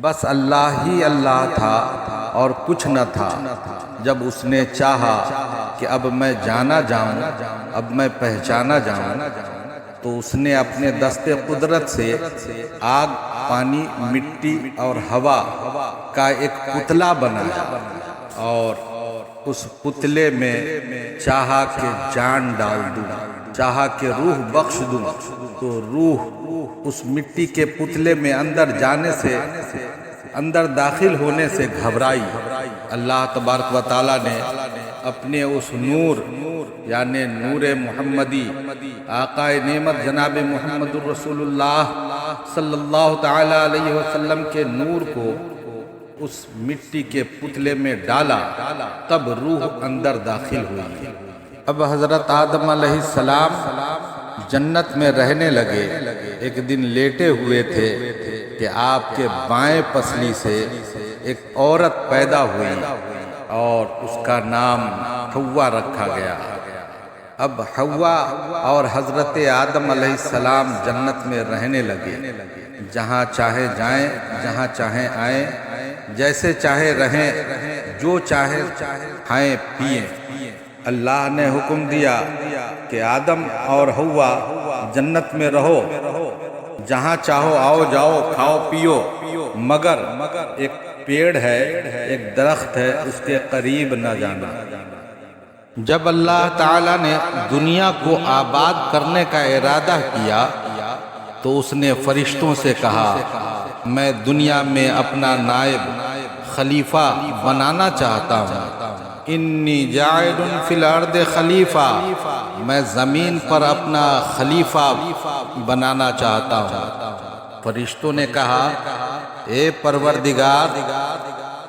بس اللہ ہی اللہ تھا اور کچھ نہ تھا۔ جب اس نے چاہا کہ اب میں جانا جاؤں، اب میں پہچانا جاؤں، تو اس نے اپنے دست قدرت سے آگ، پانی، مٹی اور ہوا کا ایک پتلا بنایا اور اس پتلے میں چاہا کہ جان ڈال دوں، چاہا کہ روح بخش دوں، تو روح اس مٹی کے پتلے میں اندر جانے سے، اندر داخل ہونے سے گھبرائی۔ اللہ تبارک و تعالیٰ نے اپنے اس نور یعنی نور محمدی، آقا نعمت جناب محمد الرسول اللہ صلی اللہ تعالیٰ علیہ وسلم کے نور کو اس مٹی کے پتلے میں ڈالا، تب روح اندر داخل ہوئی۔ اب حضرت آدم علیہ السلام جنت میں رہنے لگے۔ ایک دن لیٹے ہوئے تھے کہ آپ کے بائیں پسلی سے ایک عورت پیدا ہوئی اور اس کا نام حوا رکھا گیا۔ اب حوا اور حضرت آدم علیہ السلام جنت میں رہنے لگے، جہاں چاہے جائیں، جہاں چاہیں آئیں، جیسے چاہے رہیں، جو چاہے کھائیں پیئیں۔ اللہ نے حکم دیا کہ آدم اور حوا جنت میں رہو، جہاں چاہو آؤ جاؤ، کھاؤ پیو، مگر ایک پیڑ ہے، ایک درخت ہے، اس کے قریب نہ جانا۔ جب اللہ تعالیٰ نے دنیا کو آباد کرنے کا ارادہ کیا تو اس نے فرشتوں سے کہا، میں دنیا میں اپنا نائب خلیفہ بنانا چاہتا ہوں۔ انی جاعل فی الارض خلیفہ، میں زمین پر اپنا خلیفہ بنانا چاہتا ہوں۔ فرشتوں نے کہا، اے پروردگار،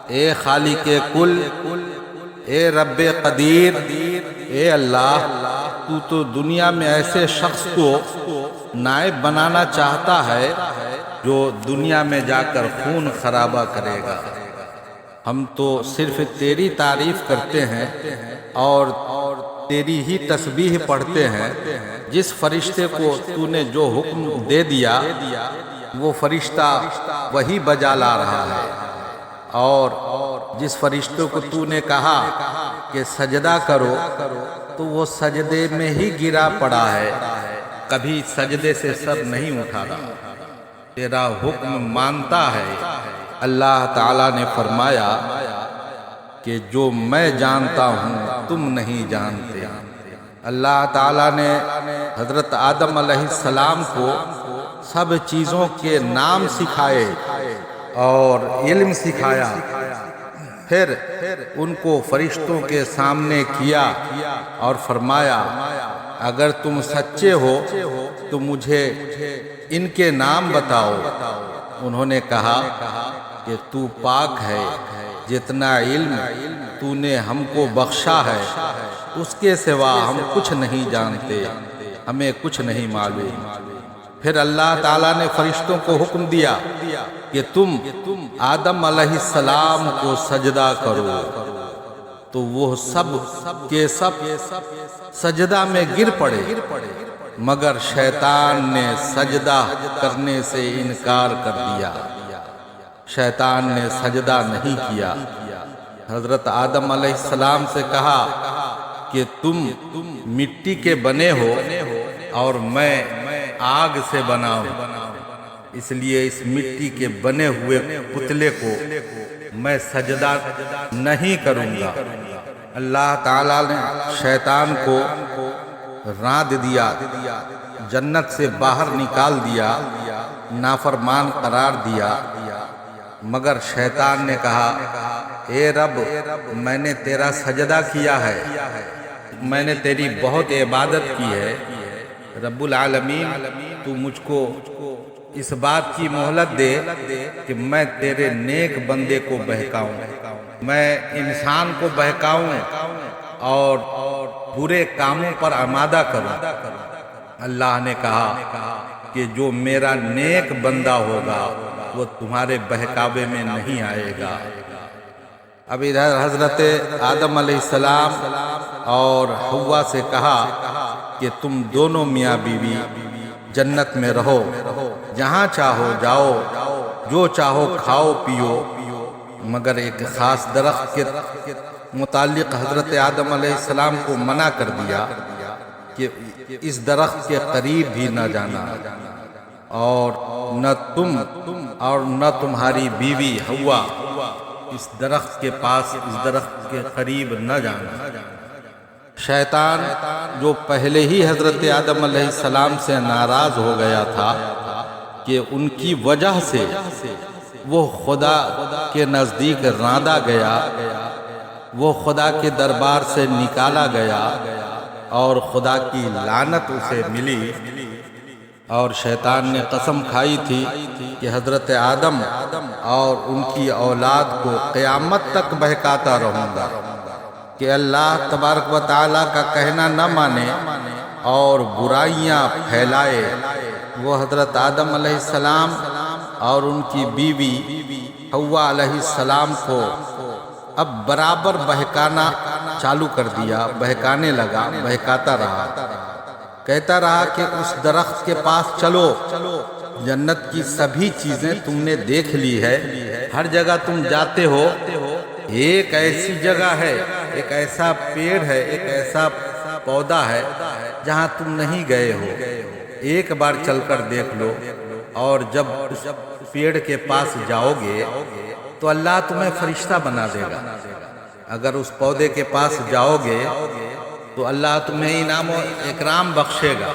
اے خالق کل، اے رب قدیر، اے اللہ، تو دنیا میں ایسے شخص کو نائب بنانا چاہتا ہے جو دنیا میں جا کر خون خرابہ کرے گا۔ ہم تو صرف تیری تعریف کرتے ہیں اور تیری ہی تسبیح پڑھتے ہیں۔ جس فرشتے کو تو نے جو حکم دے دیا وہ فرشتہ وہی بجا لا رہا ہے، اور جس فرشتوں کو تو نے کہا کہ سجدہ کرو تو وہ سجدے میں ہی گرا پڑا ہے، کبھی سجدے سے سر نہیں اٹھا رہا، تیرا حکم مانتا ہے۔ اللہ تعالیٰ نے فرمایا کہ جو میں جانتا ہوں تم نہیں جانتے۔ اللہ تعالیٰ نے حضرت آدم علیہ السلام کو سب چیزوں کے نام سکھائے اور علم سکھایا، پھر ان کو فرشتوں کے سامنے کیا اور فرمایا، اگر تم سچے ہو تو مجھے ان کے نام بتاؤ۔ انہوں نے کہا کہ تو پاک ہے، جتنا علم تو نے ہم کو بخشا ہے اس کے سوا ہم کچھ نہیں جانتے، ہمیں کچھ نہیں معلوم۔ پھر اللہ تعالیٰ نے فرشتوں کو حکم دیا کہ تم آدم علیہ السلام کو سجدہ کرو، تو وہ سب کے سب سجدہ میں گر پڑے، مگر شیطان نے سجدہ کرنے سے انکار کر دیا، شیطان نے سجدہ نہیں کیا۔ حضرت آدم علیہ السلام سے کہا کہ تم مٹی کے بنے ہو اور میں آگ سے بنا ہوں، اس لیے اس مٹی کے بنے ہوئے پتلے کو میں سجدہ نہیں کروں گا۔ اللہ تعالیٰ نے شیطان کو راند دیا، جنت سے باہر نکال دیا، نافرمان قرار دیا، مگر شیطان نے کہا، اے رب، میں نے تیرا سجدہ کیا ہے، میں نے تیری بہت عبادت کی ہے، رب العالمین تو مجھ کو اس بات کی مہلت دے کہ میں تیرے نیک بندے کو بہکاؤں، میں انسان کو بہکاؤں اور برے کاموں پر آمادہ کروں۔ اللہ نے کہا کہ جو میرا نیک بندہ ہوگا وہ تمہارے بہکاوے میں نہیں آئے گا۔ اب ادھر حضرت آدم علیہ السلام اور حوا سے کہا کہ تم دونوں میاں بیوی جنت میں رہو، جہاں چاہو جاؤ، جو چاہو کھاؤ پیو، مگر ایک خاص درخت کے متعلق حضرت آدم علیہ السلام کو منع کر دیا کہ اس درخت کے قریب بھی نہ جانا، اور نہ تم اور نہ تمہاری بیوی حوا اس درخت کے پاس، اس درخت کے قریب نہ جانا۔ شیطان جو پہلے ہی حضرت آدم علیہ السلام سے ناراض ہو گیا تھا کہ ان کی وجہ سے وہ خدا کے نزدیک راندا گیا، وہ خدا کے دربار سے نکالا گیا اور خدا کی لعنت اسے ملی، اور شیطان نے قسم کھائی تھی کہ حضرت آدم اور ان کی اولاد کو قیامت تک بہکاتا رہوں گا، کہ اللہ تبارک و تعالیٰ کا کہنا نہ مانے اور برائیاں پھیلائے۔ وہ حضرت آدم علیہ السلام اور ان کی بیوی حوا علیہ السلام کو اب برابر بہکانا چالو کر دیا، بہکانے لگا، بہکاتا رہا، کہتا رہا کہ اس درخت کے پاس چلو، جنت کی سبھی چیزیں تم نے دیکھ لی ہے، ہر جگہ تم جاتے ہو، ایک ایسی جگہ ہے، ایک ایسا پیڑ ہے، ایک ایسا پودا ہے جہاں تم نہیں گئے ہو، ایک بار چل کر دیکھ لو، اور جب اس پیڑ کے پاس جاؤ گے تو اللہ تمہیں فرشتہ بنا دے گا، اگر اس پودے کے پاس جاؤ گے تو اللہ تمہیں انعام و اکرام بخشے گا۔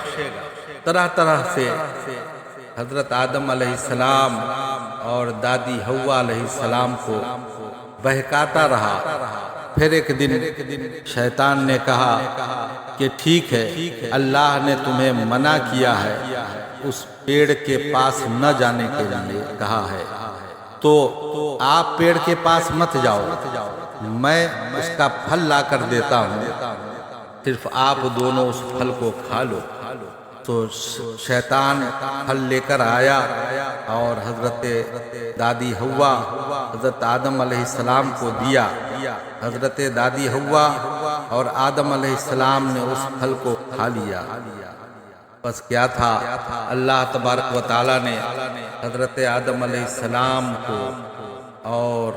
طرح طرح سے حضرت آدم علیہ السلام اور دادی حوا علیہ السلام کو بہکاتا رہا۔ پھر ایک دن شیطان نے کہا کہ ٹھیک ہے، اللہ نے تمہیں منع کیا ہے، اس پیڑ کے پاس نہ جانے کے لیے کہا ہے، تو آپ پیڑ کے پاس مت جاؤ، میں اس کا پھل لا کر دیتا ہوں، صرف آپ دونوں اس پھل کو کھا لو۔ تو شیطان پھل لے کر آیا اور حضرت دادی حوا حضرت آدم علیہ السلام کو دیا۔ حضرت دادی حوا اور آدم علیہ السلام نے اس پھل کو کھا لیا۔ بس کیا تھا، اللہ تبارک و تعالیٰ نے حضرت آدم علیہ السلام کو اور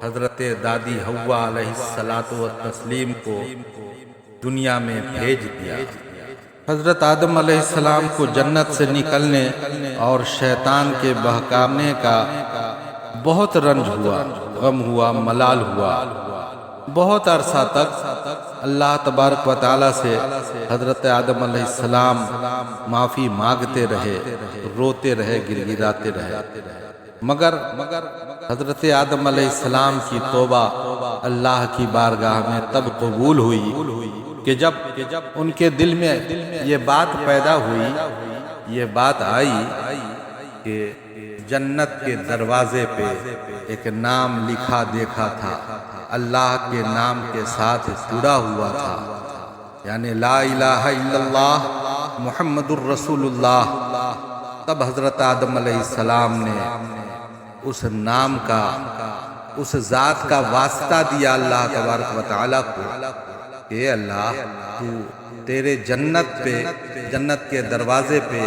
حضرت دادی حوا علیہ السلام کو دنیا میں بھیج دیا۔ حضرت آدم علیہ السلام کو جنت سے نکلنے اور شیطان کے بہکانے کا بہت رنج ہوا، غم ہوا، ملال ہوا۔ بہت عرصہ تک اللہ تبارک و تعالیٰ سے حضرت آدم علیہ السلام معافی مانگتے رہے، روتے رہے، گڑگڑاتے رہے، مگر حضرت آدم علیہ السلام کی توبہ اللہ کی بارگاہ میں تب قبول ہوئی کہ جب ان کے دل میں یہ بات پیدا ہوئی، یہ بات آئی کہ جنت کے دروازے پہ ایک نام لکھا دیکھا تھا، اللہ کے نام کے ساتھ جڑا ہوا تھا، یعنی لا الہ الا اللہ محمد الرسول اللہ۔ تب حضرت آدم علیہ السلام نے اس نام کا، اس ذات کا واسطہ دیا اللہ تبارک و تعالیٰ کو کہ اللہ تو تیرے جنت پہ، جنت کے دروازے پہ،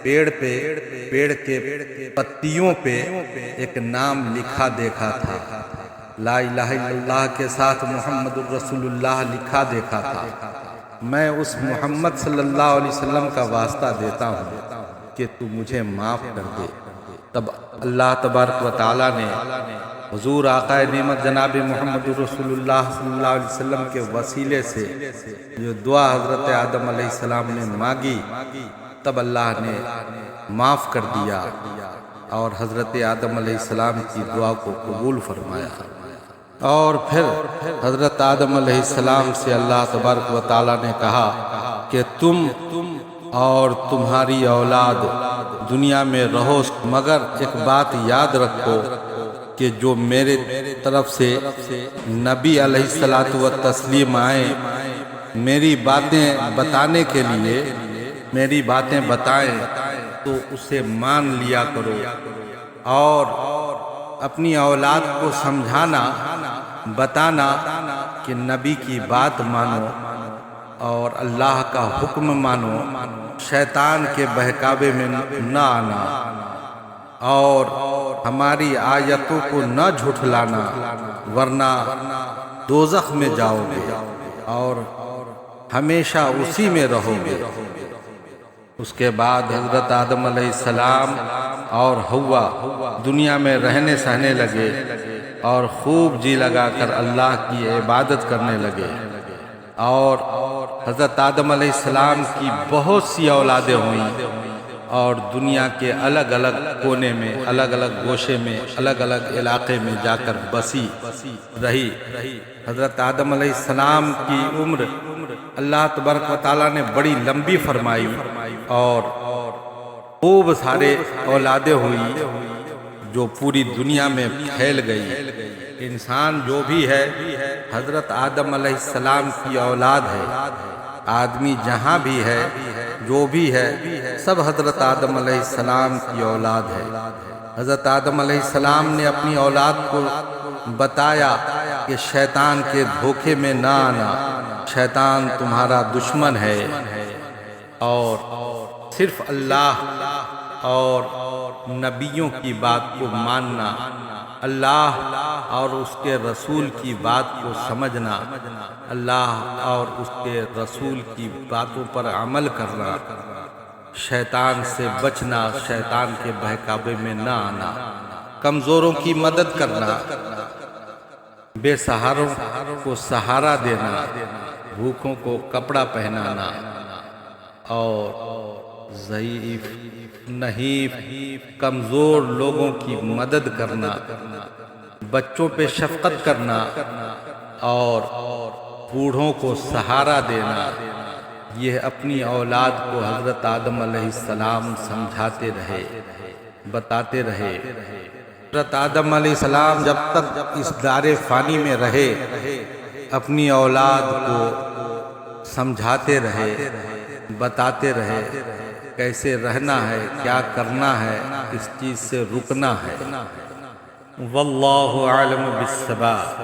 پیڑ کے پتیوں پہ ایک نام لکھا دیکھا تھا، لا الہ الا اللہ کے ساتھ محمد الرسول اللہ لکھا دیکھا تھا، میں اس محمد صلی اللہ علیہ وسلم کا واسطہ دیتا ہوں کہ تو مجھے معاف کر دے۔ تب اللہ تبارک و تعالیٰ نے حضور آقا نعمت جناب محمد رسول اللہ صلی اللہ علیہ وسلم کے وسیلے سے جو دعا حضرت آدم علیہ السلام نے مانگی، تب اللہ نے معاف کر دیا اور حضرت آدم علیہ السلام کی دعا کو قبول فرمایا۔ اور پھر حضرت آدم علیہ السلام سے اللہ تبارک و تعالیٰ نے کہا کہ تم اور تمہاری اولاد دنیا میں رہو، مگر ایک بات یاد رکھو کہ جو میرے طرف سے نبی علیہ الصلوۃ والتسلیم آئے، میری باتیں بتانے کے لیے، میری باتیں بتائیں تو اسے مان لیا کرو، اور اپنی اولاد کو سمجھانا، بتانا کہ نبی کی بات مانو اور اللہ کا حکم مانو، شیطان کے بہکاوے میں نہ آنا، اور ہماری آیتوں کو نہ جھٹلانا ورنہ دوزخ میں جاؤ گے اور ہمیشہ اسی میں رہو گے۔ اس کے بعد حضرت آدم علیہ السلام اور حوا دنیا میں رہنے سہنے لگے اور خوب جی لگا کر اللہ کی عبادت کرنے لگے، اور حضرت آدم علیہ السلام کی بہت سی اولادیں ہوئیں اور دنیا کے الگ الگ کونے میں، الگ الگ گوشے میں، الگ الگ علاقے میں جا کر بسی رہی۔ حضرت آدم علیہ السلام کی عمر اللہ تبارک و تعالیٰ نے بڑی لمبی فرمائی اور خوب سارے اولادیں ہوئی جو پوری دنیا میں پھیل گئی۔ انسان جو بھی ہے حضرت آدم علیہ السلام کی اولاد ہے۔ آدمی جہاں بھی ہے، جو بھی ہے، سب حضرت آدم علیہ السلام کی اولاد ہے۔ حضرت آدم علیہ السلام نے اپنی اولاد کو بتایا کہ شیطان کے دھوکے میں نہ آنا، شیطان تمہارا دشمن ہے، اور صرف اللہ اور نبیوں کی بات کو ماننا، اللہ اور اس کے رسول کی بات کو سمجھنا، اللہ اور اس کے رسول کی باتوں پر عمل کرنا، شیطان سے بچنا، شیطان کے بہکاوے میں نہ آنا، کمزوروں کی مدد کرنا، بے سہاروں کو سہارا دینا، بھوکوں کو کپڑا پہنانا، اور ضعیف، نحیف، کمزور لوگوں کی مدد کرنا، بچوں پہ شفقت کرنا اور بوڑھوں کو سہارا دینا، یہ اپنی اولاد کو حضرت آدم علیہ السلام سمجھاتے رہے، بتاتے رہے۔ حضرت آدم علیہ السلام جب تک اس دار فانی میں رہے اپنی اولاد کو سمجھاتے رہے، بتاتے رہے کیسے رہنا ہے، کیا کرنا ہے، کس چیز سے رکنا ہے۔ واللہ اعلم بالصواب۔